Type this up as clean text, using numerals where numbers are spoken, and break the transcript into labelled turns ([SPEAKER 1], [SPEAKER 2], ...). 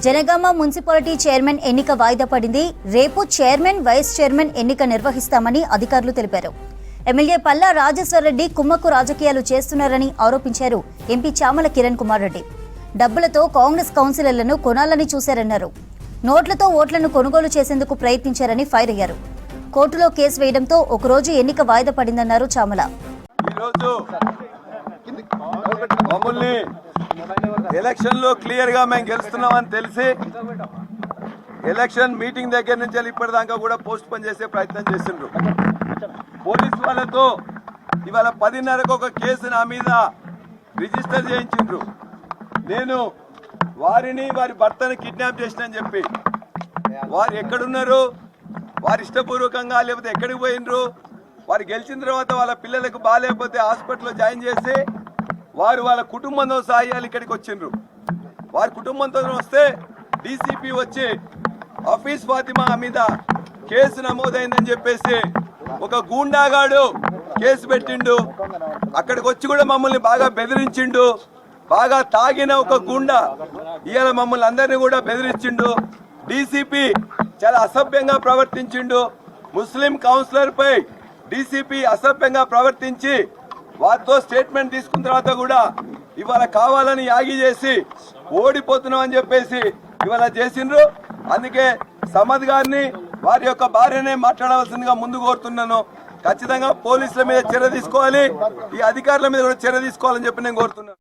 [SPEAKER 1] Janagama municipality chairman ఎన్నిక వాయిదా పడింది. రేపు చైర్మన్, వైస్ చైర్మన్ ఎన్నిక నిర్వహిస్తామని అధికారులు తెలిపారు. ఎమ్మెల్యే పల్లా రాజేశ్వరరెడ్డి కుమ్మక్కు రాజకీయాలు చేస్తున్నారని ఆరోపించారు ఎంపీ చామల కిరణ్ కుమార్ రెడ్డి. డబ్బులతో కాంగ్రెస్ కౌన్సిలర్లను కొనాలని చూశారన్నారు. నోట్లతో ఓట్లను కొనుగోలు చేసేందుకు ప్రయత్నించారని ఫైర్ అయ్యారు. కోర్టులో కేసు వేయడంతో ఒకరోజు ఎన్నిక వాయిదా పడిందన్నారు చామల.
[SPEAKER 2] ఎలక్షన్ లో క్లియర్ గా మేము గెలుస్తున్నామని తెలిసి ఎలక్షన్ మీటింగ్ దగ్గర నుంచి ఇప్పటిదాకా కూడా పోస్ట్ పోన్ చేసే ప్రయత్నం చేసిండ్రు. పోలీసు వాళ్ళతో ఇవాళ 10:30కు ఒక కేసు నా మీద రిజిస్టర్ చేయించిండ్రు. నేను వారిని వారి భర్తను కిడ్నాప్ చేసినని చెప్పి వారు ఎక్కడున్నారు, వారు ఇష్టపూర్వకంగా లేకపోతే ఎక్కడికి పోయినరు, వారు గెలిచిన తర్వాత వాళ్ళ పిల్లలకు బాగాలేకపోతే హాస్పిటల్లో జాయిన్ చేసి వారు వాళ్ళ కుటుంబంతో సాయాలు ఇక్కడికి వచ్చిండ్రు. వారి కుటుంబంతో వస్తే డీసీపీ వచ్చి హఫీజ్ ఫాతిమా మీద కేసు నమోదైందని చెప్పేసి ఒక గూండాగాడు కేసు పెట్టిండు. అక్కడికి వచ్చి కూడా మమ్మల్ని బాగా బెదిరించిండు. బాగా తాగిన ఒక గూండా ఇవాళ మమ్మల్ని అందరినీ కూడా బెదిరించిండు. డీసీపీ చాలా అసభ్యంగా ప్రవర్తించిండు. ముస్లిం కౌన్సిలర్ పై డీసీపీ అసభ్యంగా ప్రవర్తించి వారితో స్టేట్మెంట్ తీసుకున్న తర్వాత కూడా ఇవాళ కావాలని యాగి చేసి ఓడిపోతున్నాం అని చెప్పేసి ఇవాళ చేసిండ్రు. అందుకే సమద్ గారిని వారి యొక్క భార్యనే మాట్లాడవలసిందిగా ముందు కోరుతున్నాను. ఖచ్చితంగా పోలీసుల మీద చర్య తీసుకోవాలి, ఈ అధికారుల మీద కూడా చర్య తీసుకోవాలని చెప్పి నేను కోరుతున్నాను.